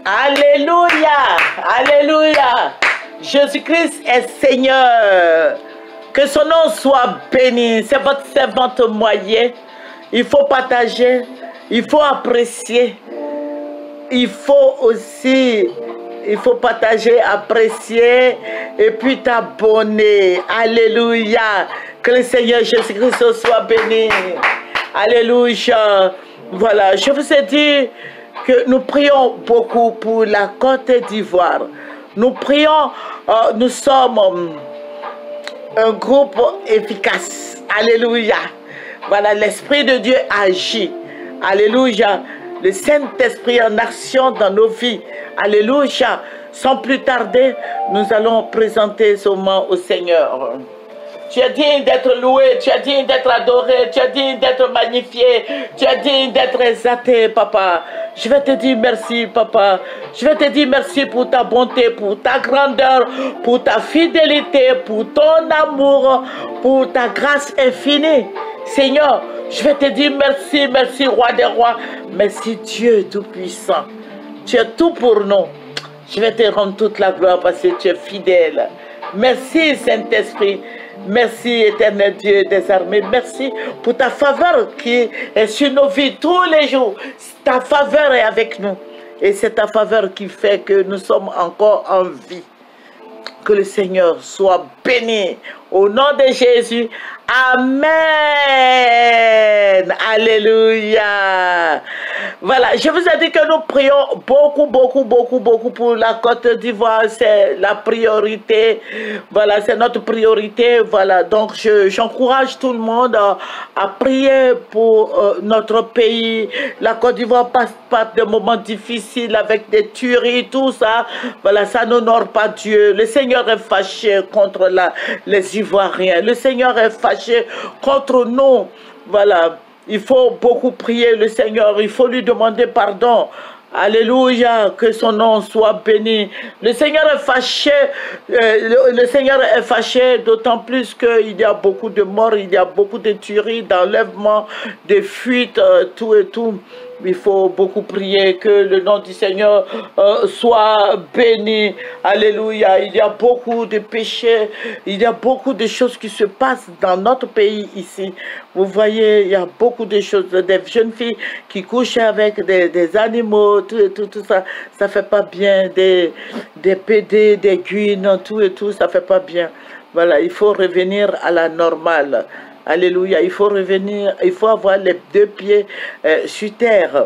Alléluia. Alléluia. Jésus-Christ est Seigneur. Que son nom soit béni. C'est votre servante moyen. Il faut partager. Il faut apprécier. Il faut aussi... Il faut partager, apprécier et puis t'abonner. Alléluia. Que le Seigneur Jésus-Christ soit béni. Alléluia. Voilà, je vous ai dit que nous prions beaucoup pour la Côte d'Ivoire. Nous prions, nous sommes un groupe efficace. Alléluia. Voilà, l'Esprit de Dieu agit. Alléluia. Le Saint-Esprit en action dans nos vies. Alléluia. Sans plus tarder, nous allons présenter ce moment au Seigneur. Tu es digne d'être loué, tu es digne d'être adoré, tu es digne d'être magnifié, tu es digne d'être exalté, papa. Je vais te dire merci, papa. Je vais te dire merci pour ta bonté, pour ta grandeur, pour ta fidélité, pour ton amour, pour ta grâce infinie. Seigneur, je vais te dire merci, merci, roi des rois. Merci, Dieu Tout-Puissant. Tu es tout pour nous. Je vais te rendre toute la gloire parce que tu es fidèle. Merci, Saint-Esprit. Merci, éternel Dieu des armées. Merci pour ta faveur qui est sur nos vies tous les jours. Ta faveur est avec nous. Et c'est ta faveur qui fait que nous sommes encore en vie. Que le Seigneur soit béni. Au nom de Jésus. Amen. Alléluia. Voilà, je vous ai dit que nous prions beaucoup pour la Côte d'Ivoire. C'est la priorité. Voilà, c'est notre priorité. Voilà, donc j'encourage tout le monde à prier pour notre pays. La Côte d'Ivoire passe par des moments difficiles avec des tueries, tout ça. Voilà, ça n'honore pas Dieu. Le Seigneur est fâché contre les Ivoiriens. Le Seigneur est fâché contre nous. Voilà. Il faut beaucoup prier le Seigneur. Il faut lui demander pardon. Alléluia, que son nom soit béni. Le Seigneur est fâché. Le Seigneur est fâché d'autant plus qu'il y a beaucoup de morts, il y a beaucoup de tueries, d'enlèvements, de fuites, tout et tout. Il faut beaucoup prier que le nom du Seigneur soit béni. Alléluia. Il y a beaucoup de péchés. Il y a beaucoup de choses qui se passent dans notre pays ici. Vous voyez, il y a beaucoup de choses. Des jeunes filles qui couchent avec des animaux, tout ça. Ça fait pas bien. Des PD, des guines, tout et tout, ça fait pas bien. Voilà, il faut revenir à la normale. Alléluia, il faut revenir, il faut avoir les deux pieds sur terre.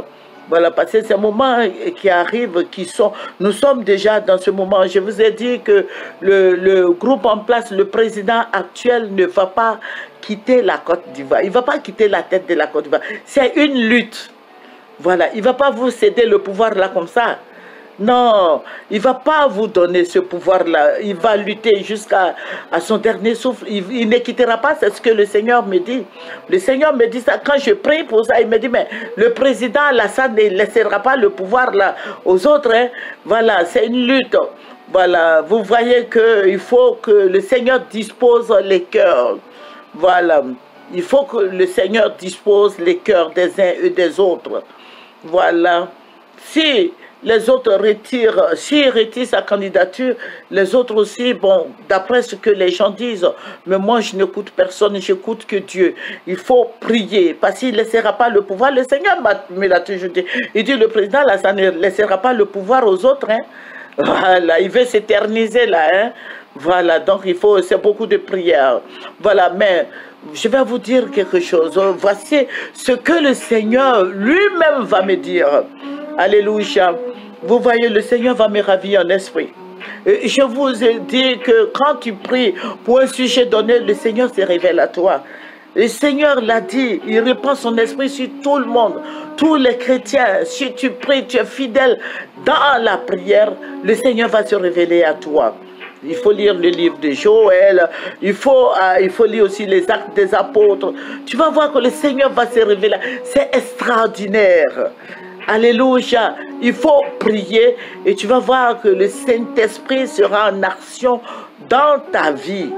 Voilà, parce que ces moments qui arrivent, nous sommes déjà dans ce moment. Je vous ai dit que le groupe en place, le président actuel ne va pas quitter la Côte d'Ivoire. Il ne va pas quitter la tête de la Côte d'Ivoire. C'est une lutte. Voilà, il ne va pas vous céder le pouvoir là comme ça. Non, il ne va pas vous donner ce pouvoir-là. Il va lutter jusqu'à son dernier souffle. Il ne quittera pas, c'est ce que le Seigneur me dit. Le Seigneur me dit ça. Quand je prie pour ça, il me dit, mais le président Alassane ne laissera pas le pouvoir là aux autres. Hein. Voilà, c'est une lutte. Voilà, vous voyez qu'il faut que le Seigneur dispose les cœurs. Voilà, il faut que le Seigneur dispose les cœurs des uns et des autres. Voilà. Si les autres retirent, s'il retire sa candidature, les autres aussi, bon, d'après ce que les gens disent, mais moi je n'écoute personne, j'écoute que Dieu. Il faut prier, parce qu'il ne laissera pas le pouvoir. Le Seigneur me l'a toujours dit. Il dit, le président, là, ça ne laissera pas le pouvoir aux autres. Hein. Voilà, il veut s'éterniser là. Hein. Voilà, donc il faut, c'est beaucoup de prières. Voilà, mais je vais vous dire quelque chose. Voici ce que le Seigneur lui-même va me dire. Alléluia. Vous voyez, le Seigneur va me ravir en esprit. Je vous ai dit que quand tu pries pour un sujet donné, le Seigneur se révèle à toi. Le Seigneur l'a dit, il répand son esprit sur tout le monde, tous les chrétiens. Si tu pries, tu es fidèle dans la prière, le Seigneur va se révéler à toi. Il faut lire le livre de Joël, il faut lire aussi les actes des apôtres. Tu vas voir que le Seigneur va se révéler. C'est extraordinaire. Alléluia. Il faut prier et tu vas voir que le Saint-Esprit sera en action dans ta vie.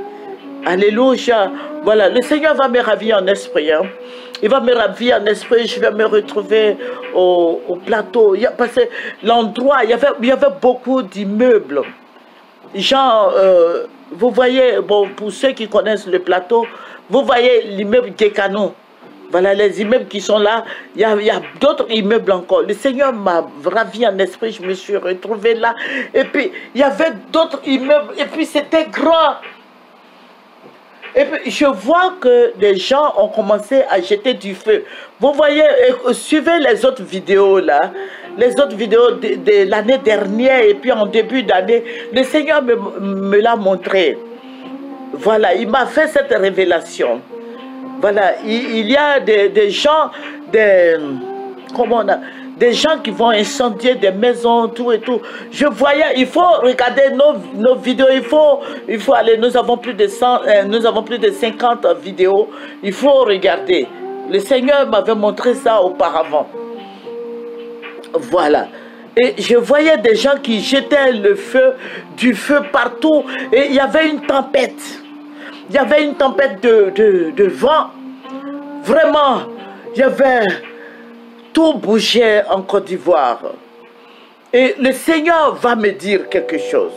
Alléluia. Voilà, le Seigneur va me ravir en esprit. Hein. Il va me ravir en esprit, je vais me retrouver au plateau. Parce que l'endroit, il y avait beaucoup d'immeubles. Genre, vous voyez, bon, pour ceux qui connaissent le plateau, vous voyez l'immeuble Gekano. Voilà les immeubles qui sont là. Il y a d'autres immeubles encore. Le Seigneur m'a ravi en esprit, je me suis retrouvé là. Et puis, il y avait d'autres immeubles. Et puis, c'était grand. Et puis, je vois que les gens ont commencé à jeter du feu. Vous voyez, suivez les autres vidéos là. Les autres vidéos de l'année dernière et puis en début d'année. Le Seigneur me l'a montré. Voilà, il m'a fait cette révélation. Voilà, il y a des gens, des gens qui vont incendier des maisons, tout et tout. Je voyais, il faut regarder nos vidéos, il faut aller, nous avons plus de 50 vidéos, il faut regarder. Le Seigneur m'avait montré ça auparavant. Voilà. Et je voyais des gens qui jetaient du feu partout. Et il y avait une tempête. Il y avait une tempête de vent. Vraiment, il y avait... Tout bougeait en Côte d'Ivoire. Et le Seigneur va me dire quelque chose.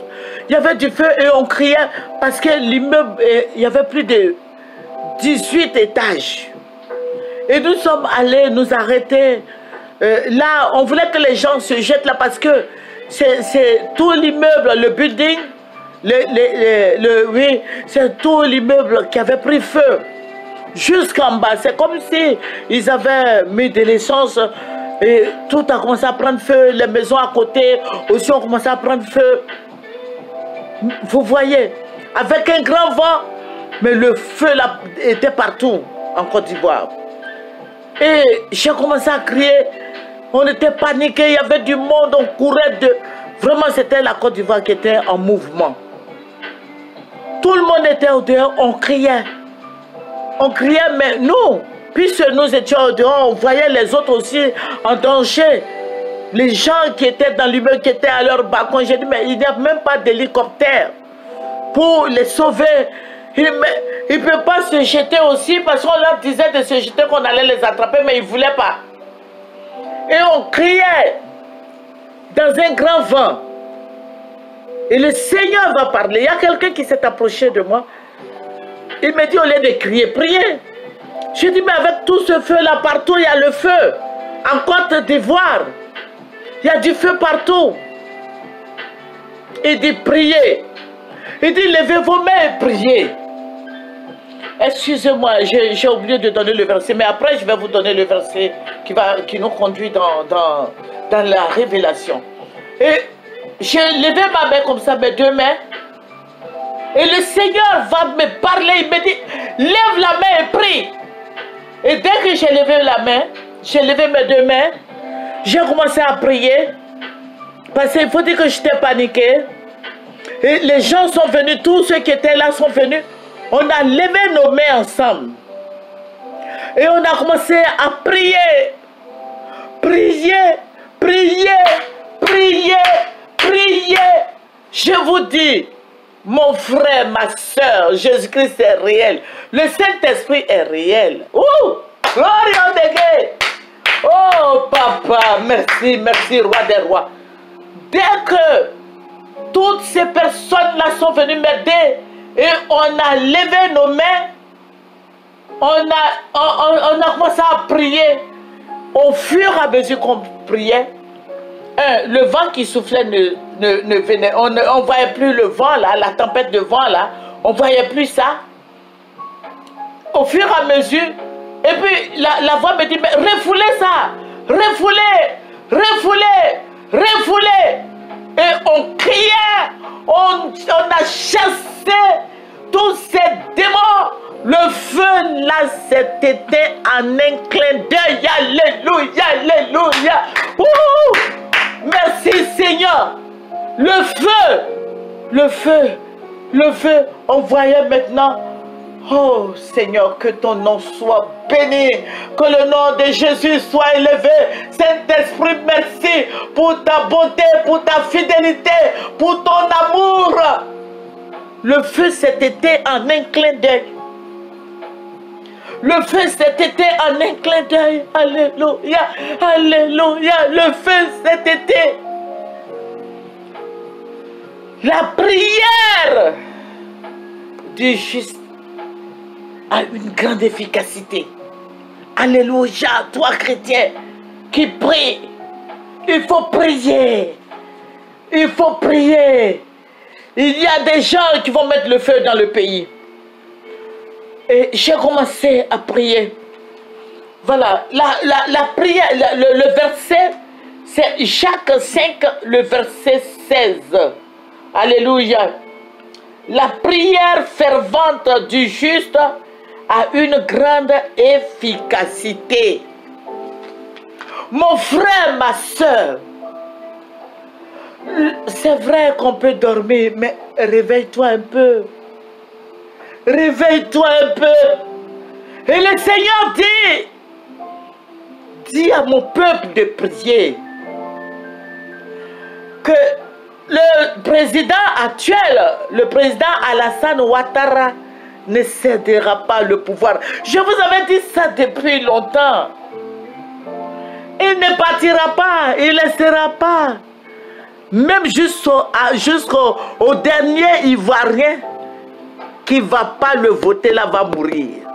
Il y avait du feu et on criait parce que l'immeuble, il y avait plus de 18 étages. Et nous sommes allés nous arrêter. Là, on voulait que les gens se jettent là parce que c'est tout l'immeuble, le building, oui, c'est tout l'immeuble qui avait pris feu jusqu'en bas. C'est comme si ils avaient mis de l'essence et tout a commencé à prendre feu. Les maisons à côté aussi ont commencé à prendre feu. Vous voyez, avec un grand vent, mais le feu là était partout en Côte d'Ivoire. Et j'ai commencé à crier. On était paniqués, il y avait du monde, on courait de... Vraiment, c'était la Côte d'Ivoire qui était en mouvement. Tout le monde était au dehors, on criait. On criait, mais nous, puisque nous étions au dehors, on voyait les autres aussi en danger. Les gens qui étaient dans l'immeuble, qui étaient à leur balcon, j'ai dit, mais il n'y a même pas d'hélicoptère pour les sauver. Il ne peut pas se jeter aussi, parce qu'on leur disait de se jeter, qu'on allait les attraper, mais ils ne voulaient pas. Et on criait dans un grand vent. Et le Seigneur va parler. Il y a quelqu'un qui s'est approché de moi. Il me dit, au lieu de crier, priez. Je dis, mais avec tout ce feu-là, partout, il y a le feu. En Côte d'Ivoire, il y a du feu partout. Il dit, priez. Il dit, levez vos mains et priez. Excusez-moi, j'ai oublié de donner le verset, mais après je vais vous donner le verset qui nous conduit dans la révélation. Et j'ai levé ma main comme ça, mes deux mains, et le Seigneur va me parler, il me dit, lève la main et prie. Et dès que j'ai levé la main, j'ai levé mes deux mains, j'ai commencé à prier, parce qu'il faut dire que j'étais paniqué. Et les gens sont venus, tous ceux qui étaient là sont venus. On a levé nos mains ensemble. Et on a commencé à prier. Prier, prier, prier, prier. Je vous dis, mon frère, ma soeur, Jésus-Christ est réel. Le Saint-Esprit est réel. Ouh! Gloire de Dieu! Oh, papa, merci, merci, roi des rois. Dès que toutes ces personnes-là sont venues m'aider, et on a levé nos mains, on a commencé à prier. Au fur et à mesure qu'on priait, le vent qui soufflait ne venait. On ne voyait plus le vent là, la tempête de vent là, on ne voyait plus ça. Au fur et à mesure, et puis la voix me dit, mais refoulez ça, refoulez, refoulez, refoulez. Et on criait, on a chassé tous ces démons. Le feu là s'est éteint en un clin d'œil. Alléluia, alléluia. Ouh! Merci Seigneur. Le feu, le feu, le feu. On voyait maintenant. Oh Seigneur, que ton nom soit béni, que le nom de Jésus soit élevé. Saint-Esprit, merci pour ta bonté, pour ta fidélité, pour ton amour. Le feu s'est éteint en un clin d'œil. Le feu cet été en un clin d'œil. Alléluia. Alléluia. Le feu cet été. La prière du juste a une grande efficacité. Alléluia. Toi chrétien qui prie. Il faut prier. Il faut prier. Il y a des gens qui vont mettre le feu dans le pays. Et j'ai commencé à prier. Voilà, la prière, le verset, c'est Jacques 5, le verset 16. Alléluia. La prière fervente du juste a une grande efficacité. Mon frère, ma soeur, c'est vrai qu'on peut dormir, mais réveille-toi un peu. Réveille-toi un peu. Et le Seigneur dit à mon peuple de prier que le président actuel, le président Alassane Ouattara, ne cédera pas le pouvoir. Je vous avais dit ça depuis longtemps. Il ne partira pas, il ne laissera pas. Même jusqu'au dernier Ivoirien qui ne va pas le voter là va mourir.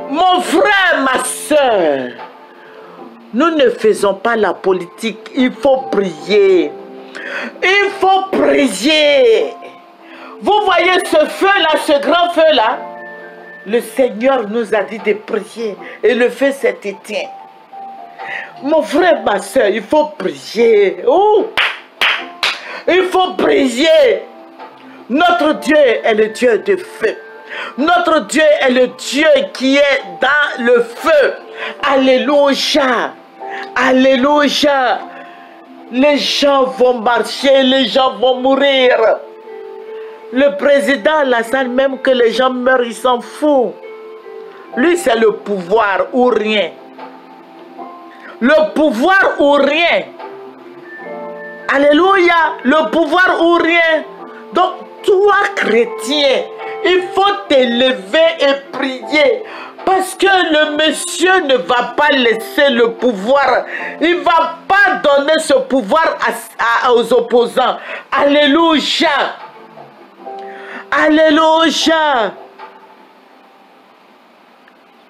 Mon frère, ma soeur, nous ne faisons pas la politique, il faut prier. Il faut prier. Vous voyez ce feu-là, ce grand feu-là, le Seigneur nous a dit de prier et le feu s'est éteint. Mon frère, ma soeur, il faut prier. Oh! Il faut prier. Notre Dieu est le Dieu de feu. Notre Dieu est le Dieu qui est dans le feu. Alléluia. Alléluia. Les gens vont marcher, les gens vont mourir. Le président Alassane, même que les gens meurent, il s'en fout. Lui, c'est le pouvoir ou rien. Le pouvoir ou rien. Alléluia. Le pouvoir ou rien. Donc, toi, chrétien, il faut t'élever et prier. Parce que le monsieur ne va pas laisser le pouvoir. Il ne va pas donner ce pouvoir aux opposants. Alléluia. Alléluia.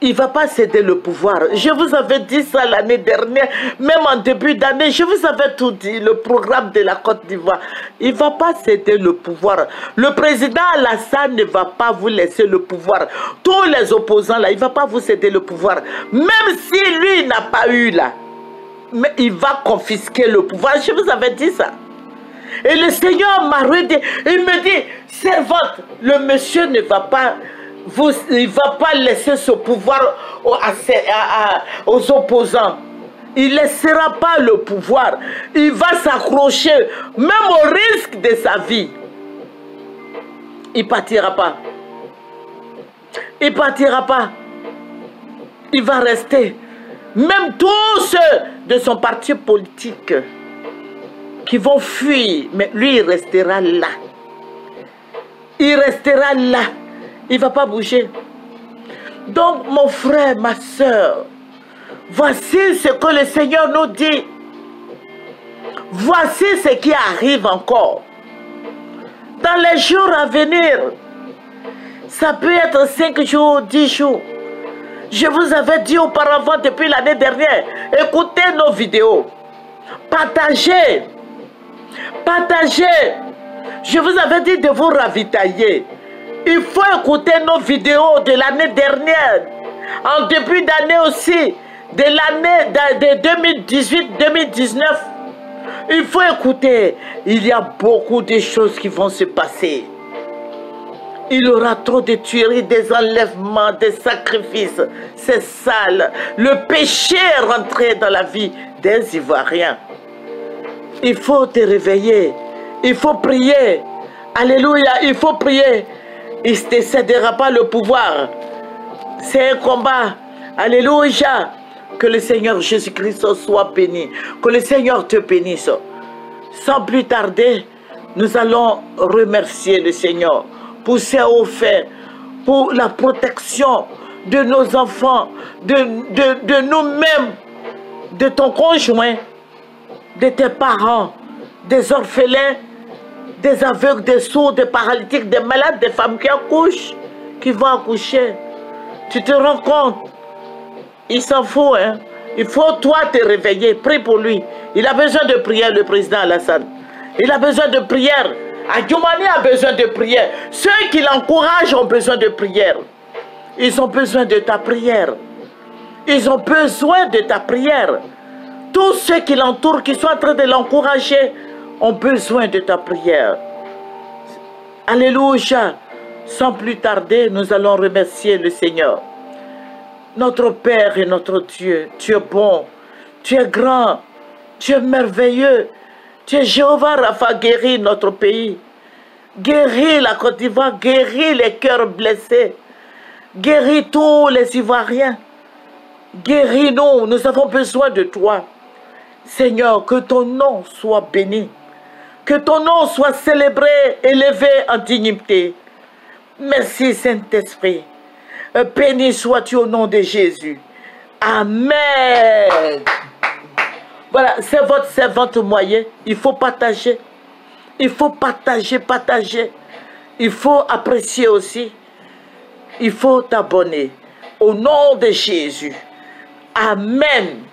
Il ne va pas céder le pouvoir. Je vous avais dit ça l'année dernière, même en début d'année, je vous avais tout dit, le programme de la Côte d'Ivoire. Il ne va pas céder le pouvoir. Le président Alassane ne va pas vous laisser le pouvoir. Tous les opposants là, il ne va pas vous céder le pouvoir. Même si lui n'a pas eu là, mais il va confisquer le pouvoir. Je vous avais dit ça. Et le Seigneur m'a redit, il me dit, servante, le monsieur ne va pas... il ne va pas laisser ce pouvoir aux opposants. Il ne laissera pas le pouvoir. Il va s'accrocher, même au risque de sa vie. Il ne partira pas. Il ne partira pas. Il va rester. Même tous ceux de son parti politique qui vont fuir, mais lui, il restera là. Il restera là. Il ne va pas bouger. Donc, mon frère, ma soeur, voici ce que le Seigneur nous dit. Voici ce qui arrive encore. Dans les jours à venir, ça peut être 5 jours, 10 jours. Je vous avais dit auparavant, depuis l'année dernière, écoutez nos vidéos. Partagez. Partagez. Je vous avais dit de vous ravitailler. Il faut écouter nos vidéos de l'année dernière, en début d'année aussi, de l'année de 2018-2019. Il faut écouter. Il y a beaucoup de choses qui vont se passer. Il y aura trop de tueries, des enlèvements, des sacrifices. C'est sale. Le péché est rentré dans la vie des Ivoiriens. Il faut te réveiller. Il faut prier. Alléluia, il faut prier. Il ne te cédera pas le pouvoir. C'est un combat. Alléluia. Que le Seigneur Jésus-Christ soit béni. Que le Seigneur te bénisse. Sans plus tarder, nous allons remercier le Seigneur pour ses offerts, pour la protection, de nos enfants, de nous-mêmes, de ton conjoint, de tes parents, des orphelins, des aveugles, des sourds, des paralytiques, des malades, des femmes qui accouchent, qui vont accoucher. Tu te rends compte? Il s'en fout, hein? Il faut toi te réveiller, prie pour lui. Il a besoin de prière, le président Alassane. Il a besoin de prière. Adjoumani a besoin de prière. Ceux qui l'encouragent ont besoin de prière. Ils ont besoin de ta prière. Ils ont besoin de ta prière. Tous ceux qui l'entourent, qui sont en train de l'encourager, ont besoin de ta prière. Alléluia. Sans plus tarder, nous allons remercier le Seigneur. Notre Père et notre Dieu, tu es bon, tu es grand, tu es merveilleux. Tu es Jéhovah Rapha, guéris notre pays. Guéris la Côte d'Ivoire, guéris les cœurs blessés. Guéris tous les Ivoiriens. Guéris-nous, nous avons besoin de toi. Seigneur, que ton nom soit béni. Que ton nom soit célébré, élevé en dignité. Merci Saint-Esprit. Béni sois-tu au nom de Jésus. Amen. Voilà, c'est votre servante moyen. Il faut partager. Il faut partager, partager. Il faut apprécier aussi. Il faut t'abonner. Au nom de Jésus. Amen.